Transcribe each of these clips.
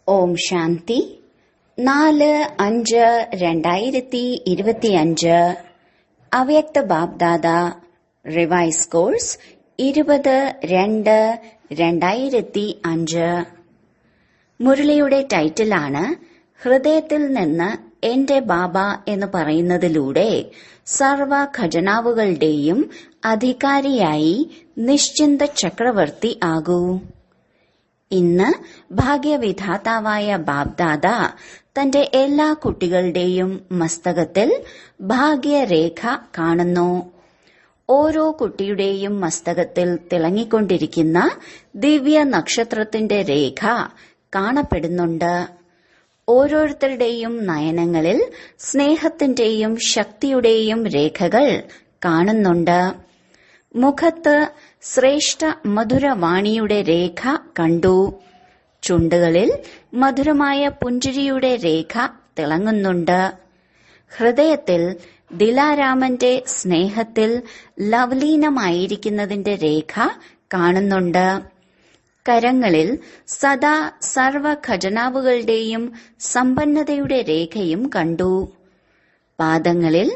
ഓം ശാന്തി 4-5-2025 അവ്യക്ത BapDada revise course 20-2-2005. മുരളിയുടെ ടൈറ്റിലാണ് ഹൃദയത്തിൽ നിന്ന് എന്റെ ബാബ എന്ന് പറയുന്നതിലൂടെ സർവ ഖജനാവുകളുടെയും അധികാരിയായി നിശ്ചിന്ത ചക്രവർത്തി ആകൂ. ഇന്ന് ഭാഗ്യവിധാതാവായ ബാബ്ദാദ തന്റെ എല്ലാ കുട്ടികളുടെയും മസ്തകത്തിൽ ഭാഗ്യരേഖ കാണുന്നു. ഓരോ കുട്ടിയുടെയും മസ്തകത്തിൽ തിളങ്ങിക്കൊണ്ടിരിക്കുന്ന ദിവ്യ നക്ഷത്രത്തിന്റെ രേഖ കാണപ്പെടുന്നുണ്ട്. ഓരോരുത്തരുടെയും നയനങ്ങളിൽ സ്നേഹത്തിന്റെയും ശക്തിയുടെയും രേഖകൾ കാണുന്നുണ്ട്. മുഖത്ത് ശ്രേഷ്ഠ മധുരവാണിയുടെ രേഖ കണ്ടു. ചുണ്ടുകളിൽ മധുരമായ പുഞ്ചിരിയുടെ രേഖ തിളങ്ങുന്നുണ്ട്. ഹൃദയത്തിൽ ദിലാരാമന്റെ സ്നേഹത്തിൽ ലവലീനമായിരിക്കുന്നതിന്റെ രേഖ കാണുന്നുണ്ട്. കരങ്ങളിൽ സദാ സർവ ഖജനാവുകളുടെയും സമ്പന്നതയുടെ രേഖയും കണ്ടു. പാദങ്ങളിൽ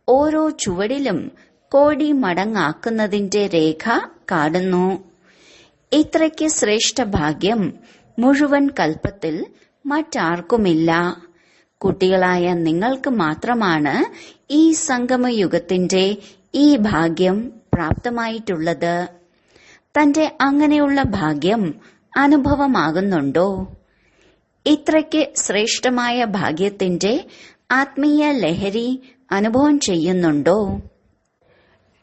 ഓരോ ചുവടിലും കോടി മടങ്ങാക്കുന്നതിന്റെ രേഖ കാണുന്നു. ഇത്രയ്ക്ക് ശ്രേഷ്ഠ ഭാഗ്യം മുഴുവൻ കൽപ്പത്തിൽ മറ്റാർക്കുമില്ല. കുട്ടികളായ നിങ്ങൾക്ക് മാത്രമാണ് ഈ സംഗമയുഗത്തിന്റെ ഈ ഭാഗ്യം പ്രാപ്തമായിട്ടുള്ളത്. തന്റെ അങ്ങനെയുള്ള ഭാഗ്യം അനുഭവമാകുന്നുണ്ടോ? ഇത്രയ്ക്ക് ശ്രേഷ്ഠമായ ഭാഗ്യത്തിന്റെ ആത്മീയ ലഹരി അനുഭവം ചെയ്യുന്നുണ്ടോ?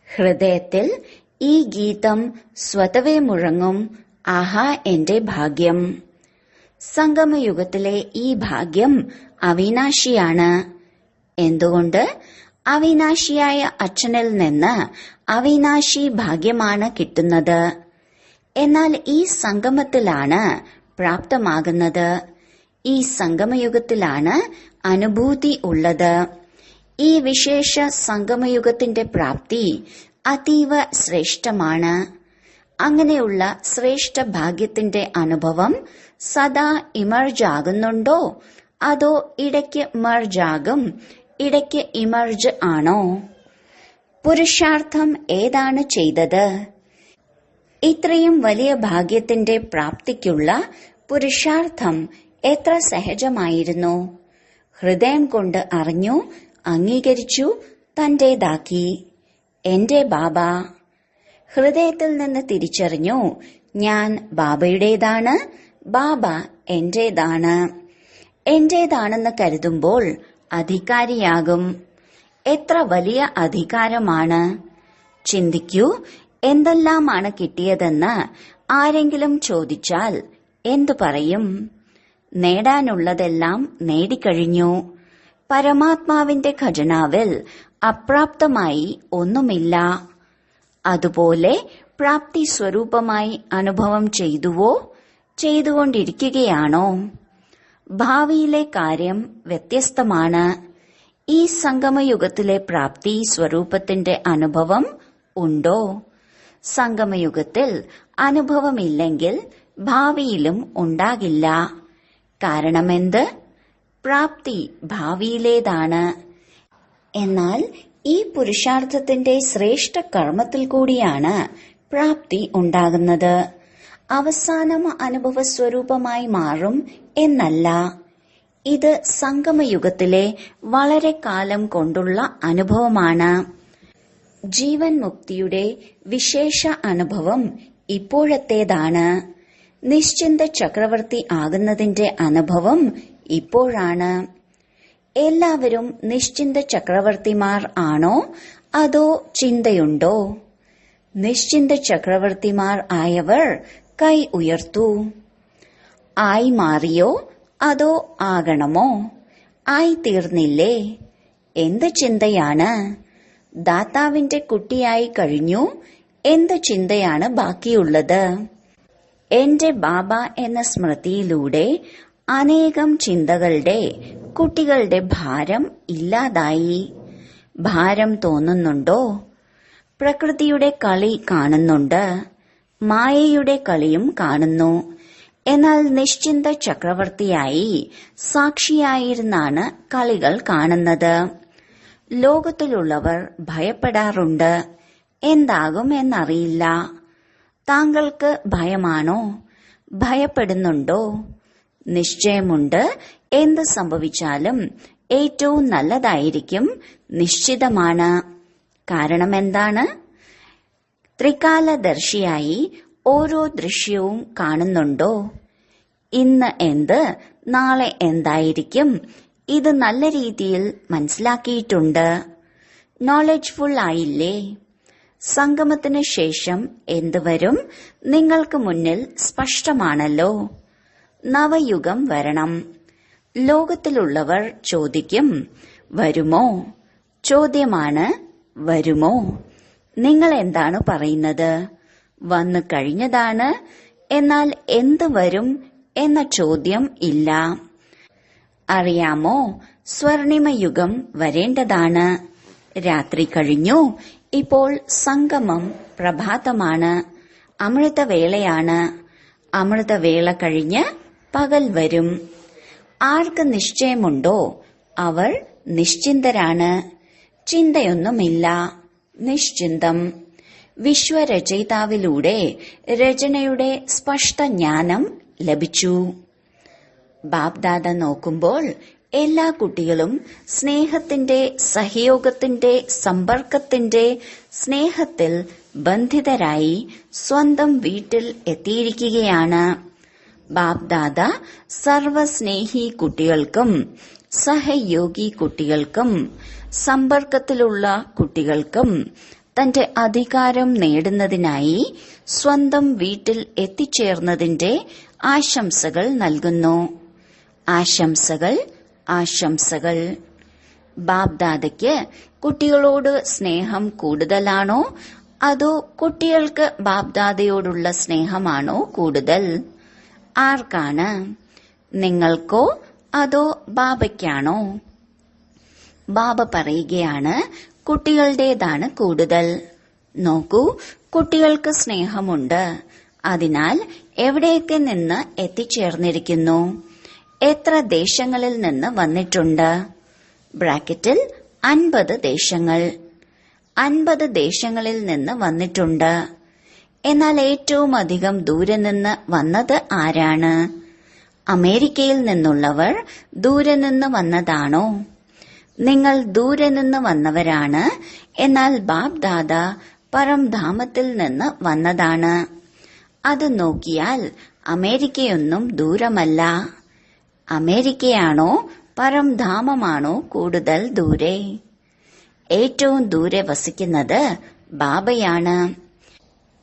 ഹൃദയത്തിൽ ഈ ഗീതം സ്വതവേ മുഴങ്ങും. ആഹാ, എന്റെ ഭാഗ്യം! സംഗമയുഗത്തിലെ ഈ ഭാഗ്യം അവിനാശിയാണ്. എന്തുകൊണ്ട്? അവിനാശിയായ അച്ഛനിൽ നിന്ന് അവിനാശി ഭാഗ്യമാണ് കിട്ടുന്നത്. എന്നാൽ ഈ സംഗമത്തിലാണ് പ്രാപ്തമാകുന്നത്. ഈ സംഗമയുഗത്തിലാണ് അനുഭൂതി ഉള്ളത്. ഈ വിശേഷ സംഗമയുഗത്തിന്റെ പ്രാപ്തി അതീവ ശ്രേഷ്ഠമാണ്. അങ്ങനെയുള്ള ശ്രേഷ്ഠ ഭാഗ്യത്തിന്റെ അനുഭവം സദാ ഇമർജ് ആകുന്നുണ്ടോ? അതോ ഇടയ്ക്ക് മെർജ് ആകും, ഇടയ്ക്ക് ഇമർജ് ആണോ? പുരുഷാർത്ഥം ഏതാണ് ചെയ്തത്? ഇത്രയും വലിയ ഭാഗ്യത്തിന്റെ പ്രാപ്തിക്കുള്ള പുരുഷാർത്ഥം എത്ര സഹജമായിരുന്നു! ഹൃദയം കൊണ്ട് അറിഞ്ഞു, അംഗീകരിച്ചു, തന്റേതാക്കി. എന്റെ ബാബ. ഹൃദയത്തിൽ നിന്ന് തിരിച്ചറിഞ്ഞു, ഞാൻ ബാബയുടേതാണ്, ബാബ എന്റേതാണ്. എന്റേതാണെന്ന് കരുതുമ്പോൾ അധികാരിയാകും. എത്ര വലിയ അധികാരമാണ്! ചിന്തിക്കൂ, എന്തെല്ലാമാണ് കിട്ടിയതെന്ന് ആരെങ്കിലും ചോദിച്ചാൽ എന്തു പറയും? നേടാനുള്ളതെല്ലാം നേടിക്കഴിഞ്ഞു. പരമാത്മാവിന്റെ ഖജനാവിൽ അപ്രാപ്തമായി ഒന്നുമില്ല. അതുപോലെ പ്രാപ്തി സ്വരൂപമായി അനുഭവം ചെയ്തുവോ? ചെയ്തുകൊണ്ടിരിക്കുകയാണോ? ഭാവിയിലെ കാര്യം വ്യത്യസ്തമാണ്. ഈ സംഗമയുഗത്തിലെ പ്രാപ്തി സ്വരൂപത്തിന്റെ അനുഭവം ഉണ്ടോ? സംഗമയുഗത്തിൽ അനുഭവമില്ലെങ്കിൽ ഭാവിയിലും ഉണ്ടാകില്ല. കാരണമെന്ത്? പ്രാപ്തി ഭാവിയിലേതാണ്. എന്നാൽ ഈ പുരുഷാർത്ഥത്തിന്റെ ശ്രേഷ്ഠ കർമ്മത്തിൽ കൂടിയാണ് പ്രാപ്തി ഉണ്ടാകുന്നത്. അവസാനം അനുഭവ സ്വരൂപമായി മാറും എന്നല്ല. ഇത് സംഗമയുഗത്തിലെ വളരെ കാലം കൊണ്ടുള്ള അനുഭവമാണ്. ജീവൻ മുക്തിയുടെ വിശേഷ അനുഭവം ഇപ്പോഴത്തേതാണ്. നിശ്ചിന്ത ചക്രവർത്തി ആകുന്നതിന്റെ അനുഭവം ഇപ്പോഴാണ്. എല്ലാവരും നിശ്ചിന്ത ചക്രവർത്തിമാർ ആണോ? അതോ ചിന്തയുണ്ടോ? നിശ്ചിന്ത ചക്രവർത്തിമാർ ആയവർ കൈ ഉയർത്തൂ. ആയി മാറിയോ? അതോ ആകണമോ? ആയി തീർന്നില്ലേ? എന്ത് ചിന്തയാണ്? ദാതാവിന്റെ കുട്ടിയായി കഴിഞ്ഞു. എന്ത് ചിന്തയാണ് ബാക്കിയുള്ളത്? എന്റെ ബാബ എന്ന സ്മൃതിയിലൂടെ അനേകം ചിന്തകളുടെ കുട്ടികളുടെ ഭാരം ഇല്ലാതായി. ഭാരം തോന്നുന്നുണ്ടോ? പ്രകൃതിയുടെ കളി കാണുന്നുണ്ട്. മായയുടെ കളിയും കാണുന്നു. എന്നാൽ നിശ്ചിന്ത ചക്രവർത്തിയായി സാക്ഷിയായിരുന്നാണ് കളികൾ കാണുന്നത്. ലോകത്തിലുള്ളവർ ഭയപ്പെടാറുണ്ട്. എന്താകും എന്നറിയില്ല. താങ്കൾക്ക് ഭയമാണോ? ഭയപ്പെടുന്നുണ്ടോ? നിശ്ചയമുണ്ട്. എന്ത് സംഭവിച്ചാലും ഏറ്റവും നല്ലതായിരിക്കും. നിശ്ചിതമാണ്. കാരണം എന്താണ്? ത്രികാലദർശിയായി ഓരോ ദൃശ്യവും കാണുന്നുണ്ടോ? ഇന്ന് എന്ത്, നാളെ എന്തായിരിക്കും, ഇത് നല്ല രീതിയിൽ മനസ്സിലാക്കിയിട്ടുണ്ട്. നോളജ്ഫുൾ ആയില്ലേ? സംഗമത്തിന് ശേഷം എന്ത് വരും? നിങ്ങൾക്ക് മുന്നിൽ സ്പഷ്ടമാണല്ലോ. നവയുഗം വരണം. ലോകത്തിലുള്ളവർ ചോദിക്കും, വരുമോ? ചോദ്യമാണ്, വരുമോ? നിങ്ങൾ എന്താണ് പറയുന്നത്? വന്നു കഴിഞ്ഞതാണ്. എന്നാൽ എന്ത് വരും എന്ന ചോദ്യം ഇല്ല. അറിയാമോ, സ്വർണിമയുഗം വരേണ്ടതാണ്. രാത്രി കഴിഞ്ഞു. ഇപ്പോൾ സംഗമം പ്രഭാതമാണ്. അമൃതവേളയാണ്. അമൃതവേള കഴിഞ്ഞ് പകൽ വരും. ആർക്ക് നിശ്ചയമുണ്ടോ അവർ നിശ്ചിന്തരാണ്. ചിന്തയൊന്നുമില്ല. നിശ്ചിന്തം. വിശ്വരചയിതാവിലൂടെ രചനയുടെ സ്പഷ്ട ജ്ഞാനം ലഭിച്ചു. ബാപ്ദാദ നോക്കുമ്പോൾ എല്ലാ കുട്ടികളും സ്നേഹത്തിന്റെ, സഹയോഗത്തിന്റെ, സമ്പർക്കത്തിന്റെ സ്നേഹത്തിൽ ബന്ധിതരായി സ്വന്തം വീട്ടിൽ എത്തിയിരിക്കുകയാണ്. ബാപ്ദാദ സർവസ്നേഹി കുട്ടികൾക്കും സഹയോഗി കുട്ടികൾക്കും സമ്പർക്കത്തിലുള്ള കുട്ടികൾക്കും തന്റെ അധികാരം നേടുന്നതിനായി സ്വന്തം വീട്ടിൽ എത്തിച്ചേർന്നതിന്റെ ആശംസകൾ നൽകുന്നു. ആശംസകൾ, ആശംസകൾ. ബാപ്ദാദയ്ക്ക് കുട്ടികളോട് സ്നേഹം കൂടുതലാണോ അതോ കുട്ടികൾക്ക് ബാപ്ദാദയോടുള്ള സ്നേഹമാണോ കൂടുതൽ? ആർക്കാണ്? നിങ്ങൾക്കോ അതോ ബാബയ്ക്കാണോ? ബാബ പറയുകയാണ്, കുട്ടികളുടേതാണ് കൂടുതൽ. നോക്കൂ, കുട്ടികൾക്ക് സ്നേഹമുണ്ട്. അതിനാൽ എവിടെയൊക്കെ നിന്ന് എത്തിച്ചേർന്നിരിക്കുന്നു? എത്ര ദേശങ്ങളിൽ നിന്ന് വന്നിട്ടുണ്ട്? ബ്രാക്കറ്റിൽ 50 ദേശങ്ങൾ. 50 ദേശങ്ങളിൽ നിന്ന് വന്നിട്ടുണ്ട്. എന്നാൽ ഏറ്റവും അധികം ദൂരെ നിന്ന് വന്നത് ആരാണ്? അമേരിക്കയിൽ നിന്നുള്ളവർ ദൂരെ നിന്ന് വന്നതാണോ? നിങ്ങൾ ദൂരെ നിന്ന് വന്നവരാണ്. എന്നാൽ ബാപ്ദാദ പരംധാമത്തിൽ നിന്ന് വന്നതാണ്. അത് നോക്കിയാൽ അമേരിക്കയൊന്നും ദൂരമല്ല. അമേരിക്കയാണോ പരംധാമമാണോ കൂടുതൽ ദൂരെ? ഏറ്റവും ദൂരെ വസിക്കുന്നത് ബാബയാണ്.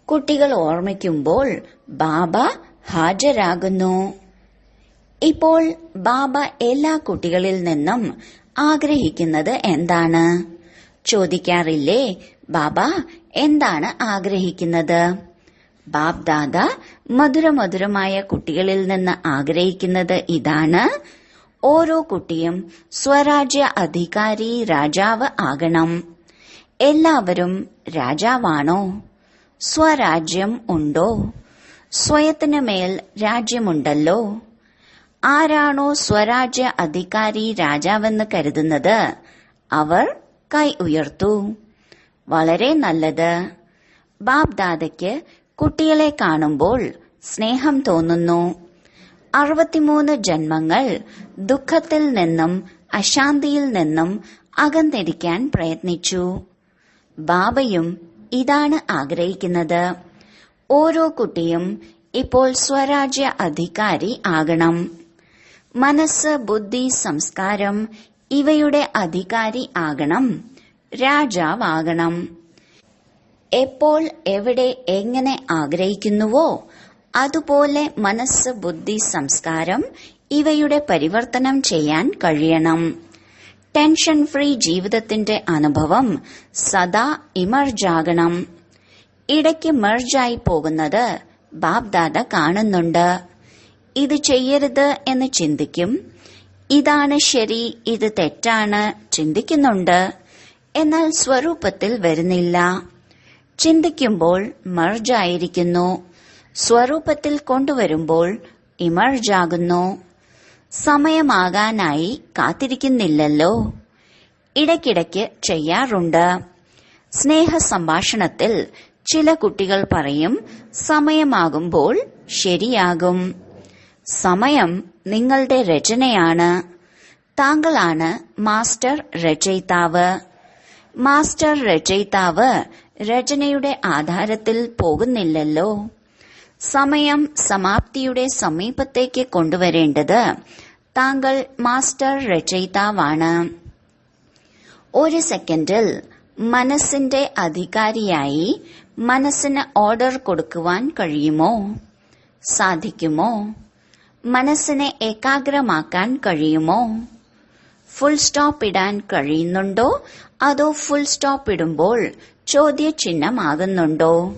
കുട്ടികൾ ഓർമ്മിക്കുമ്പോൾ ബാബ ഹാജരാകുന്നു. ഇപ്പോൾ ബാബ എല്ലാ കുട്ടികളിൽ നിന്നും ആഗ്രഹിക്കുന്നത് എന്താണ്? ചോദിക്കാറില്ലേ, ബാബ എന്താണ് ആഗ്രഹിക്കുന്നത്? ബാപ്ദാദ മധുരമധുരമായ കുട്ടികളിൽ നിന്ന് ആഗ്രഹിക്കുന്നത് ഇതാണ്: ഓരോ കുട്ടിയും സ്വരാജ്യ അധികാരി രാജാവ് ആകണം. എല്ലാവരും രാജാവാണോ? സ്വരാജ്യം ഉണ്ടോ? സ്വയത്തിനു മേൽ രാജ്യമുണ്ടല്ലോ. ആരാണോ സ്വരാജ്യ അധികാരി രാജാവെന്ന് കരുതുന്നത് അവർ കൈ ഉയർത്തു. വളരെ നല്ലത്. ബാപ്ദാദയ്ക്ക് കുട്ടികളെ കാണുമ്പോൾ സ്നേഹം തോന്നുന്നു. 63 ജന്മങ്ങൾ ദുഃഖത്തിൽ നിന്നും അശാന്തിയിൽ നിന്നും അകന്നിരിക്കാൻ പ്രയത്നിച്ചു. ബാബയും ഇതാണ് ആഗ്രഹിക്കുന്നത്. ഓരോ കുട്ടിയും ഇപ്പോൾ സ്വരാജ്യ അധികാരി ആകണം. മനസ്സ്, ബുദ്ധി, സംസ്കാരം ഇവയുടെ അധികാരി ആകണം. രാജാവാകണം. എപ്പോൾ, എവിടെ, എങ്ങനെ ആഗ്രഹിക്കുന്നുവോ അതുപോലെ മനസ്സ്, ബുദ്ധി, സംസ്കാരം ഇവയുടെ പരിവർത്തനം ചെയ്യാൻ കഴിയണം. ടെൻഷൻ ഫ്രീ ജീവിതത്തിന്റെ അനുഭവം സദാ ഇമർജാകണം. ഇടയ്ക്ക് മെർജായി പോകുന്നത് ബാപ്ദാദ കാണുന്നുണ്ട്. ഇത് ചെയ്യരുത് എന്ന് ചിന്തിക്കും. ഇതാണ് ശരി, ഇത് തെറ്റാണ് ചിന്തിക്കുന്നുണ്ട്. എന്നാൽ സ്വരൂപത്തിൽ വരുന്നില്ല. ചിന്തിക്കുമ്പോൾ മെർജായിരിക്കുന്നു. സ്വരൂപത്തിൽ കൊണ്ടുവരുമ്പോൾ ഇമർജ് ആകുന്നു. സമയമാകാനായി കാത്തിരിക്കുന്നില്ലല്ലോ. ഇടയ്ക്കിടയ്ക്ക് ചെയ്യാറുണ്ട്. സ്നേഹ സംഭാഷണത്തിൽ ചില കുട്ടികൾ പറയും, സമയമാകുമ്പോൾ ശരിയാകും. സമയം നിങ്ങളുടെ രചനയാണ്. താങ്കളാണ് മാസ്റ്റർ രചയിതാവ്. മാസ്റ്റർ രചയിതാവ് രചനയുടെ ആധാരത്തിൽ പോകുന്നില്ലല്ലോ. സമയം സമാപ്തിയുടെ സമീപത്തേക്ക് കൊണ്ടുവരേണ്ടത് താങ്കൾ മാസ്റ്റർ രചയിതാവാണ്. ഒരു സെക്കൻഡിൽ മനസ്സിന്റെ അധികാരിയായി മനസ്സിന് ഓർഡർ കൊടുക്കുവാൻ കഴിയുമോ? സാധിക്കുമോ? മനസ്സിനെ ഏകാഗ്രമാക്കാൻ കഴിയുമോ? ഫുൾ സ്റ്റോപ്പ് ഇടാൻ കഴിയുന്നുണ്ടോ? അതോ ഫുൾ സ്റ്റോപ്പ് ഇടുമ്പോൾ ചോദ്യചിഹ്നമാകുന്നുണ്ടോ?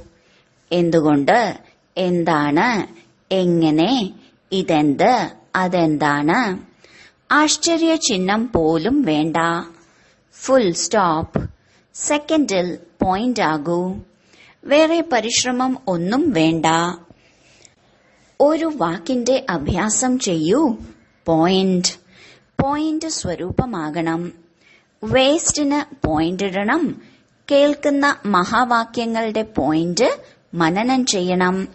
എന്തുകൊണ്ട്? എന്താണ്? എങ്ങനെ? ഇതെന്ത്? അതെന്താണ്? ആശ്ചര്യചിഹ്നം പോലും വേണ്ട. Full stop. സെക്കൻഡിൽ പോയിന്റ് ആകൂ. വേറെ പരിശ്രമം ഒന്നും വേണ്ട. ഒരു വാക്കിന്റെ അഭ്യാസം ചെയ്യൂ. പോയിന്റ്. പോയിന്റ് സ്വരൂപമാകണം. വേസ്റ്റിന് പോയിന്റ് ഇടണം. കേൾക്കുന്ന മഹാവാക്യങ്ങളുടെ പോയിന്റ് മനനം ചെയ്യണം.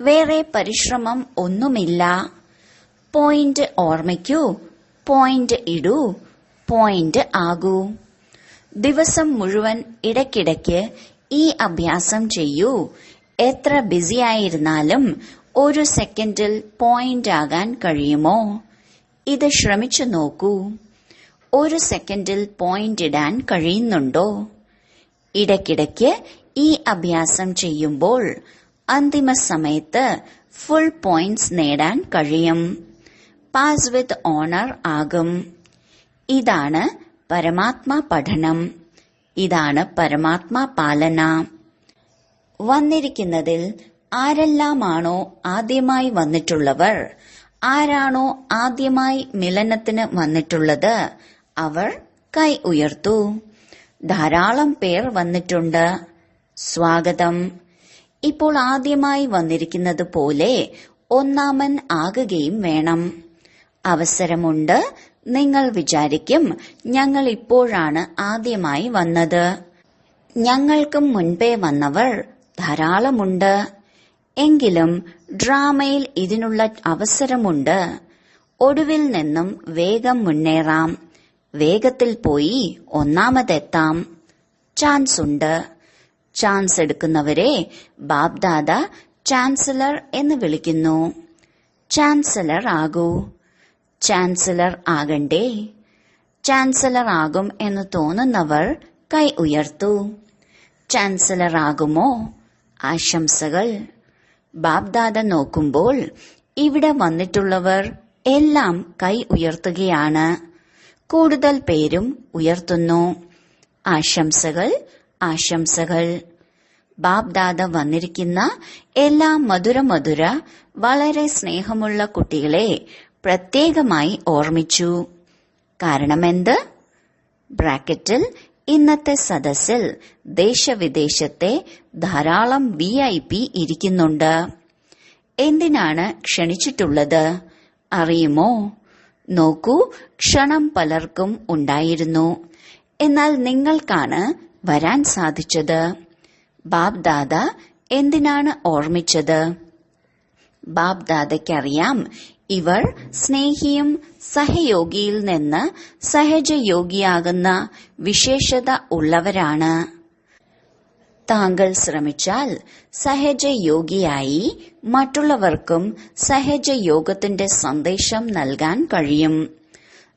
വേറെ പരിശ്രമം ഒന്നുമില്ല. പോയിന്റ് ഓർമ്മിക്കൂ. പോയിന്റ് ഇടൂ. പോയിന്റ് ആകൂ. ദിവസം മുഴുവൻ ഇടയ്ക്കിടയ്ക്ക് ഈ അഭ്യാസം ചെയ്യൂ. എത്ര ബിസിയായിരുന്നാലും ഒരു സെക്കൻഡിൽ പോയിന്റ് ആകാൻ കഴിയുമോ? ഇത് ശ്രമിച്ചു നോക്കൂ. ഒരു സെക്കൻഡിൽ പോയിന്റ് ഇടാൻ കഴിയുന്നുണ്ടോ? ഇടയ്ക്കിടയ്ക്ക് ഈ അഭ്യാസം ചെയ്യുമ്പോൾ അന്തിമ സമയത്ത് ഫുൾ പോയിന്റ്സ് നേടാൻ കഴിയും. പാസ് വിത്ത് ഓണർ ആകും. ഇതാണ് പരമാത്മാ പഠനം. ഇതാണ് പരമാത്മാ പാലന. വന്നിരിക്കുന്നതിൽ ആരെല്ലാമാണോ ആദ്യമായി വന്നിട്ടുള്ളവർ, ആരാണോ ആദ്യമായി മിലനത്തിന് വന്നിട്ടുള്ളത്, അവർ കൈ ഉയർത്തു. ധാരാളം പേർ വന്നിട്ടുണ്ട്. സ്വാഗതം. ഇപ്പോൾ ആദ്യമായി വന്നിരിക്കുന്നത് പോലെ ഒന്നാമൻ ആകുകയും വേണം. അവസരമുണ്ട്. നിങ്ങൾ വിചാരിക്കും, ഞങ്ങൾ ഇപ്പോഴാണ് ആദ്യമായി വന്നത്. ഞങ്ങൾക്കും മുൻപേ വന്നവർ ധാരാളമുണ്ട്. എങ്കിലും ഡ്രാമയിൽ ഇതിനുള്ള അവസരമുണ്ട്. ഒടുവിൽ നിന്നും വേഗം മുന്നേറാം. വേഗത്തിൽ പോയി ഒന്നാമതെത്താം. ചാൻസ് ഉണ്ട്. ചാൻസ് എടുക്കുന്നവരെ ബാബ്ദാദ ചാൻസലർ എന്ന് വിളിക്കുന്നു. ചാൻസലർ ആകൂ. ചാൻസലർ ആകണ്ടേ? ചാൻസലർ ആകും എന്ന് തോന്നുന്നവർ കൈ ഉയർത്തു. ചാൻസലർ ആകുമോ? ആശംസകൾ. ബാബ്ദാദ നോക്കുമ്പോൾ ഇവിടെ വന്നിട്ടുള്ളവർ എല്ലാം കൈ ഉയർത്തുകയാണ്. കൂടുതൽ പേരും ഉയർത്തുന്നു. ആശംസകൾ, ആശംസകൾ. ബാബ്ദാദ വന്നിരിക്കുന്ന എല്ലാ മധുര വളരെ സ്നേഹമുള്ള കുട്ടികളെ പ്രത്യേകമായി ഓർമ്മിച്ചു. കാരണമെന്ത്? ബ്രാക്കറ്റിൽ ഇന്നത്തെ സദസ്സിൽ ദേശവിദേശത്തെ ധാരാളം VIP ഇരിക്കുന്നുണ്ട്. എന്തിനാണ് ക്ഷണിച്ചിട്ടുള്ളത് അറിയുമോ? നോക്കൂ, ക്ഷണം പലർക്കും ഉണ്ടായിരുന്നു. എന്നാൽ നിങ്ങൾക്കാണ് വരാൻ സാധിച്ചത്. ബാബ്ദാദ എന്തിനാണ് ഓർമ്മിച്ചത്? ബാബ്ദാദയ്ക്കറിയാം, ഇവർ സ്നേഹിയും സഹയോഗിയിൽ നിന്ന് സഹജയോഗിയാകുന്ന വിശേഷത ഉള്ളവരാണ്. താങ്കൾ ശ്രമിച്ചാൽ സഹജയോഗിയായി മറ്റുള്ളവർക്കും സഹജയോഗത്തിന്റെ സന്ദേശം നൽകാൻ കഴിയും.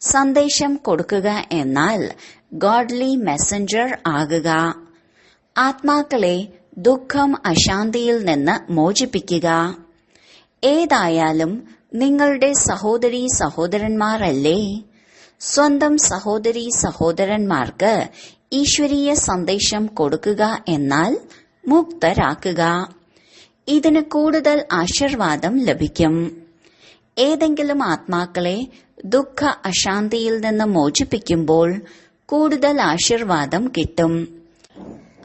സന്ദേശം കൊടുക്കുക എന്നാൽ ഗോഡ്ലി മെസ്സഞ്ചർ ആകുക. ആത്മാക്കളെ ദുഃഖം അശാന്തിയിൽ നിന്ന് മോചിപ്പിക്കുക. ഏതായാലും നിങ്ങളുടെ സഹോദരീ സഹോദരന്മാരല്ലേ? സ്വന്തം സഹോദരീ സഹോദരന്മാർക്ക് ഈശ്വരീയ സന്ദേശം കൊടുക്കുക എന്നാൽ മുക്തരാക്കുക. ഇതിന് കൂടുതൽ ആശീർവാദം ലഭിക്കും. ഏതെങ്കിലും ആത്മാക്കളെ ദുഃഖ അശാന്തിയിൽ നിന്ന് മോചിപ്പിക്കുമ്പോൾ കൂടുതൽ ആശീർവാദം കിട്ടും.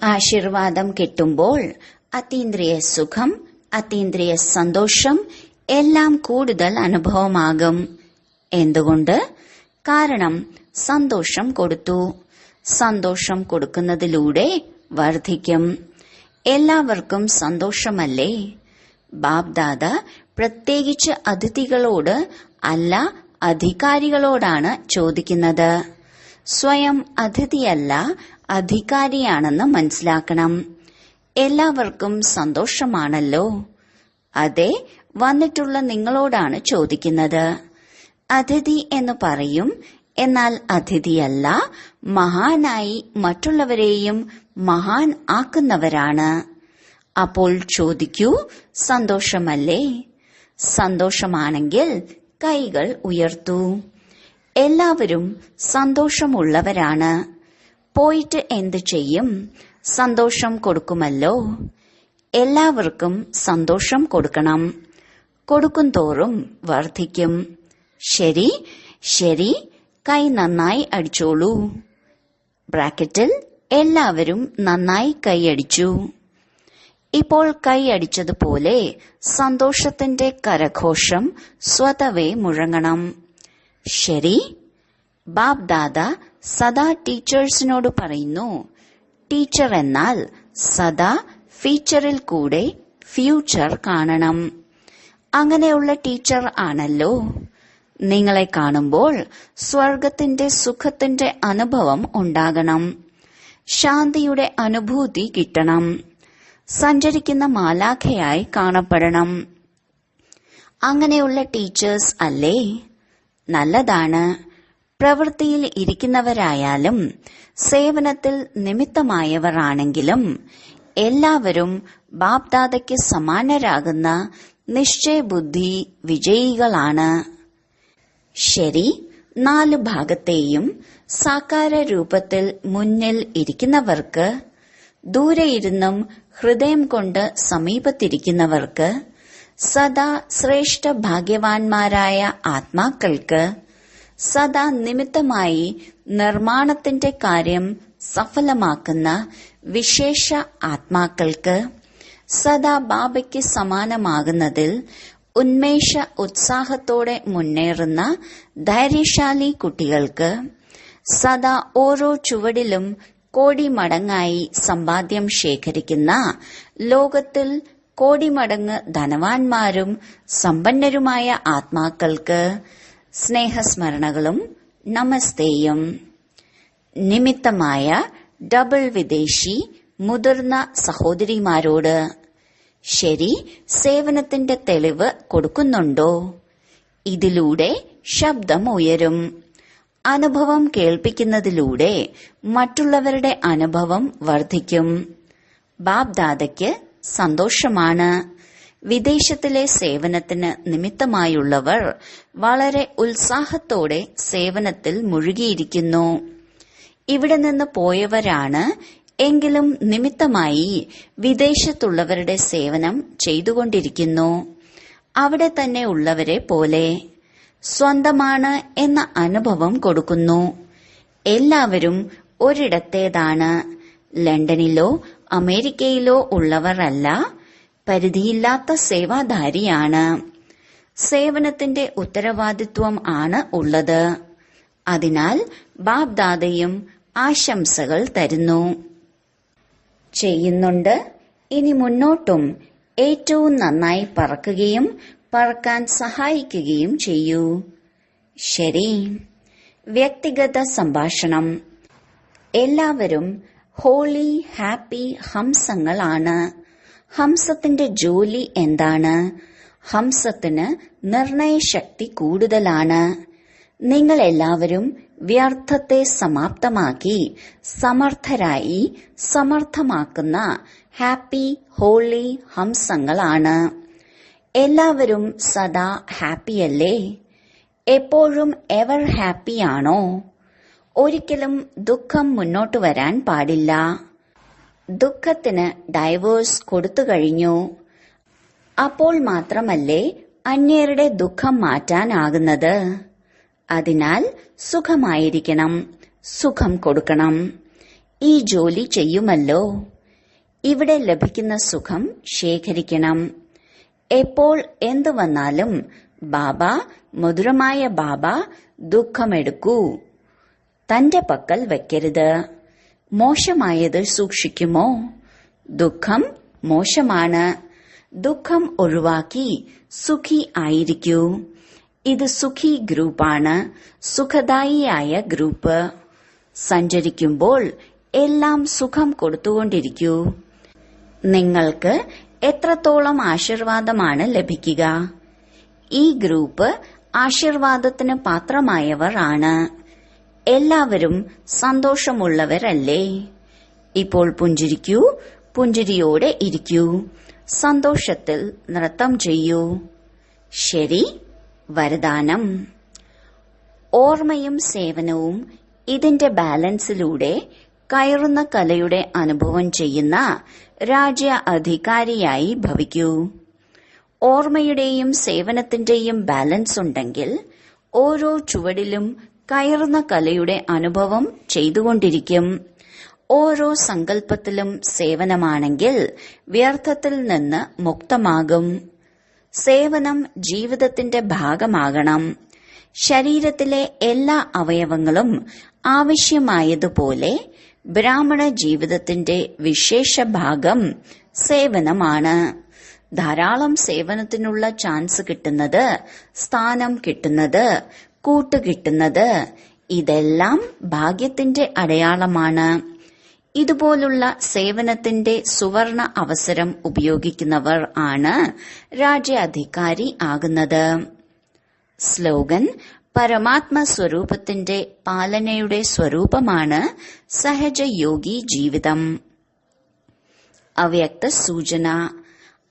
ആശീർവാദം കിട്ടുമ്പോൾ അതീന്ദ്രിയ സുഖം, അതീന്ദ്രിയ സന്തോഷം എല്ലാം കൂടുതൽ അനുഭവമാകും. എന്തുകൊണ്ട്? കാരണം സന്തോഷം കൊടുത്തു. സന്തോഷം കൊടുക്കുന്നതിലൂടെ വർദ്ധിക്കും. എല്ലാവർക്കും സന്തോഷമല്ലേ? ബാബ്ദാദ പ്രത്യേകിച്ച് അതിഥികളോട് അല്ല, അധികാരികളോടാണ് ചോദിക്കുന്നത്. സ്വയം അതിഥിയല്ല, അധികാരിയാണെന്ന് മനസ്സിലാക്കണം. എല്ലാവർക്കും സന്തോഷമാണല്ലോ. അതെ, വന്നിട്ടുള്ള നിങ്ങളോടാണ് ചോദിക്കുന്നത്. അതിഥി എന്ന് പറയും, എന്നാൽ അതിഥിയല്ല, മഹാനായി മറ്റുള്ളവരെയും മഹാൻ ആക്കുന്നവരാണ്. അപ്പോൾ ചോദിക്കൂ, സന്തോഷമല്ലേ? സന്തോഷമാണെങ്കിൽ കൈകൾ ഉയർത്തൂ. എല്ലാവരും സന്തോഷമുള്ളവരാണ്. പോയിട്ട് എന്ത് ചെയ്യും? സന്തോഷം കൊടുക്കുമല്ലോ. എല്ലാവർക്കും സന്തോഷം കൊടുക്കണം. കൊടുക്കുംതോറും വർദ്ധിക്കും. ശരി, ശരി. കൈ നന്നായി അടിച്ചോളൂ. ബ്രാക്കറ്റിൽ എല്ലാവരും നന്നായി കൈയടിച്ചു. ഇപ്പോൾ കൈയടിച്ചതുപോലെ സന്തോഷത്തിന്റെ കരഘോഷം സ്വതവേ മുഴങ്ങണം. ശരി. ബാബ്ദാദ സദാ ടീച്ചേഴ്സിനോട് പറയുന്നു, ടീച്ചർ എന്നാൽ സദാ ഫീച്ചറിൽ കൂടെ ഫ്യൂച്ചർ കാണണം. അങ്ങനെയുള്ള ടീച്ചർ ആണല്ലോ. നിങ്ങളെ കാണുമ്പോൾ സ്വർഗത്തിന്റെ സുഖത്തിന്റെ അനുഭവം ഉണ്ടാകണം. ശാന്തിയുടെ അനുഭൂതി കിട്ടണം. സഞ്ചരിക്കുന്ന മാലാഖയായി കാണപ്പെടണം. അങ്ങനെയുള്ള ടീച്ചേഴ്സ് അല്ലേ? നല്ലതാണ്. പ്രവൃത്തിയിൽ ഇരിക്കുന്നവരായാലും സേവനത്തിൽ നിമിത്തമായവർ ആണെങ്കിലും എല്ലാവരും ബാപ്ദാദയ്ക്ക് സമാനരാകുന്ന നിശ്ചയബുദ്ധി വിജയികളാണ്. ശരി. 4 ഭാഗത്തെയും സാകാര രൂപത്തിൽ മുന്നിൽ ഇരിക്കുന്നവർക്ക്, ദൂരെയിരുന്നും ഹൃദയം കൊണ്ട് സമീപത്തിരിക്കുന്നവർക്ക്, സദാ ശ്രേഷ്ഠ ഭാഗ്യവാന്മാരായ ആത്മാക്കൾക്ക്, സദാ നിമിത്തമായി നിർമ്മാണത്തിന്റെ കാര്യം സഫലമാക്കുന്ന വിശേഷ ആത്മാക്കൾക്ക്, സദാ ബാബയ്ക്ക് സമാനമാകുന്നതിൽ ഉന്മേഷ ഉത്സാഹത്തോടെ മുന്നേറുന്ന ധൈര്യശാലി കുട്ടികൾക്ക്, സദാ ഓരോ ചുവടിലും കോടി മടങ്ങായി സമ്പാദ്യം ശേഖരിക്കുന്ന, ലോകത്തിൽ കോടിമടങ്ങ് ധനവാന്മാരും സമ്പന്നരുമായ ആത്മാക്കൾക്ക് സ്നേഹസ്മരണകളും നമസ്തേയും. നിമിത്തമായ ഡബിൾ വിദേശി മുതിർന്ന സഹോദരിമാരോട്, ശരി, സേവനത്തിന്റെ തെളിവ് കൊടുക്കുന്നുണ്ടോ? ഇതിലൂടെ ശബ്ദം ഉയരും. അനുഭവം കേൾപ്പിക്കുന്നതിലൂടെ മറ്റുള്ളവരുടെ അനുഭവം വർദ്ധിക്കും. ബാബ്ദാദയ്ക്ക് സന്തോഷമാണ്. വിദേശത്തിലെ സേവനത്തിന് നിമിത്തമായുള്ളവർ വളരെ ഉത്സാഹത്തോടെ സേവനത്തിൽ മുഴുകിയിരിക്കുന്നു. ഇവിടെ നിന്ന് പോയവരാണ് എങ്കിലും നിമിത്തമായി വിദേശത്തുള്ളവരുടെ സേവനം ചെയ്തുകൊണ്ടിരിക്കുന്നു. അവിടെ തന്നെ ഉള്ളവരെ പോലെ സ്വന്തമാണ് എന്ന അനുഭവം കൊടുക്കുന്നു. എല്ലാവരും ഒരിടത്തേതാണ്. ലണ്ടനിലോ അമേരിക്കയിലോ ഉള്ളവർ അല്ല. പരിധിയില്ലാത്ത സേവാധാരിയാണ്. സേവനത്തിന്റെ ഉത്തരവാദിത്വം ആണ് ഉള്ളത്. അതിനാൽ ബാബ്ദാദയും ആശംസകൾ തരുന്നു. ചെയ്യുന്നുണ്ട്. ഇനി മുന്നോട്ടും ഏറ്റവും നന്നായി പറക്കുകയും പറക്കാൻ സഹായിക്കുകയും ചെയ്യൂ. ശരി. വ്യക്തിഗത സംഭാഷണം. എല്ലാവരും ഹോളി ഹാപ്പി ഹംസങ്ങളാണ്. ഹംസത്തിന്റെ ജോലി എന്താണ്? ഹംസത്തിന് നിർണയശക്തി കൂടുതലാണ്. നിങ്ങൾ എല്ലാവരും വ്യർത്ഥത്തെ സമാപ്തമാക്കി സമർത്ഥരായി സമർത്ഥമാക്കുന്ന ഹാപ്പി ഹോളി ഹംസങ്ങളാണ്. എല്ലാവരും സദാ ഹാപ്പിയല്ലേ? എപ്പോഴും എവർ ഹാപ്പിയാണോ? ഒരിക്കലും ദുഃഖം മുന്നോട്ട് വരാൻ പാടില്ല. ദുഃഖത്തിന് ഡൈവേഴ്സ് കൊടുത്തു കഴിഞ്ഞു. അപ്പോൾ മാത്രമല്ലേ അന്യരുടെ ദുഃഖം മാറ്റാനാകുന്നത്. അതിനാൽ സുഖമായിരിക്കണം, സുഖം കൊടുക്കണം. ഈ ജോലി ചെയ്യുമല്ലോ. ഇവിടെ ലഭിക്കുന്ന സുഖം ശേഖരിക്കണം. എപ്പോൾ എന്തു വന്നാലും ബാബ, മധുരമായ ബാബ, ദുഃഖമെടുക്കൂ, തന്റെ പക്കൽ വയ്ക്കരുത്. മോശമായത് സൂക്ഷിക്കുമോ? ദുഃഖം മോശമാണ്. ദുഃഖം ഒഴിവാക്കി സുഖി ആയിരിക്കൂ. ഇത് സുഖി ഗ്രൂപ്പാണ്, സുഖദായിയായ ഗ്രൂപ്പ്. സഞ്ചരിക്കുമ്പോൾ എല്ലാം സുഖം കൊടുത്തുകൊണ്ടിരിക്കൂ. നിങ്ങൾക്ക് എത്രത്തോളം ആശീർവാദമാണ് ലഭിക്കുക? ഈ ഗ്രൂപ്പ് ആശീർവാദത്തിന് പാത്രമായവർ ആണ്. എല്ലാവരും സന്തോഷമുള്ളവരല്ലേ? ഇപ്പോൾ പുഞ്ചിരിക്കൂ, പുഞ്ചിരിയോടെ ഇരിക്കൂ, സന്തോഷത്തിൽ നൃത്തം ചെയ്യൂ. ശരി. വരദാനം: ഓർമ്മയും സേവനവും ഇതിന്റെ ബാലൻസിലൂടെ കയറുന്ന കലയുടെ അനുഭവം ചെയ്യുന്ന രാജ്യ അധികാരിയായി ഭവിക്കൂ. ഓർമ്മയുടെയും സേവനത്തിന്റെയും ബാലൻസ് ഉണ്ടെങ്കിൽ ഓരോ ചുവടിലും കയറുന്ന കലയുടെ അനുഭവം ചെയ്തുകൊണ്ടിരിക്കും. ഓരോ സങ്കല്പത്തിലും സേവനമാണെങ്കിൽ വ്യർത്ഥത്തിൽ നിന്ന് മുക്തമാകും. സേവനം ജീവിതത്തിന്റെ ഭാഗമാകണം. ശരീരത്തിലെ എല്ലാ അവയവങ്ങളും ആവശ്യമായതുപോലെ ബ്രാഹ്മണ ജീവിതത്തിന്റെ വിശേഷ ഭാഗം സേവനമാണ്. ധാരാളം സേവനത്തിനുള്ള ചാൻസ് കിട്ടുന്നത്, സ്ഥാനം കിട്ടുന്നത്, കൂട്ട് കിട്ടുന്നത്, ഇതെല്ലാം ഭാഗ്യത്തിന്റെ അടയാളമാണ്. ഇതുപോലുള്ള സേവനത്തിന്റെ സുവർണ അവസരം ഉപയോഗിക്കുന്നവർ ആണ് രാജ്യാധികാരി ആകുന്നത്. സ്ലോഗൻ: പരമാത്മ സ്വരൂപത്തിന്റെ പാലനയുടെ സ്വരൂപമാണ് സഹജയോഗി ജീവിതം. അവ്യക്ത സൂചന: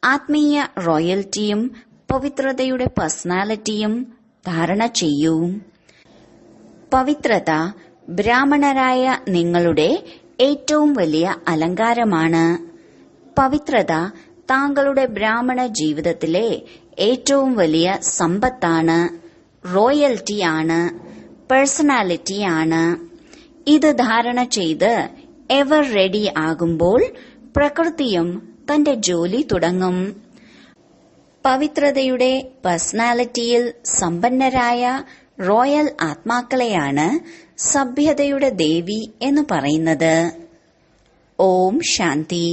ആത്മീയ റോയൽറ്റിയും പവിത്രതയുടെ പേഴ്സണാലിറ്റിയും ധാരണ ചെയ്യൂ. പവിത്രത ബ്രാഹ്മണരായ നിങ്ങളുടെ ഏറ്റവും വലിയ അലങ്കാരമാണ്. പവിത്രത താങ്കളുടെ ബ്രാഹ്മണ ജീവിതത്തിലെ ഏറ്റവും വലിയ സമ്പത്താണ്, റോയൽറ്റിയാണ്, പേഴ്സണാലിറ്റിയാണ്. ഇത് ധാരണ ചെയ്ത് എവർ റെഡി ആകുമ്പോൾ പ്രകൃതിയും തന്റെ ജോലി തുടങ്ങും. പവിത്രതയുടെ പേഴ്സണാലിറ്റിയിൽ സമ്പന്നരായ റോയൽ ആത്മാക്കളെയാണ് സഭ്യതയുടെ ദേവി എന്ന് പറയുന്നത്. ഓം ശാന്തി.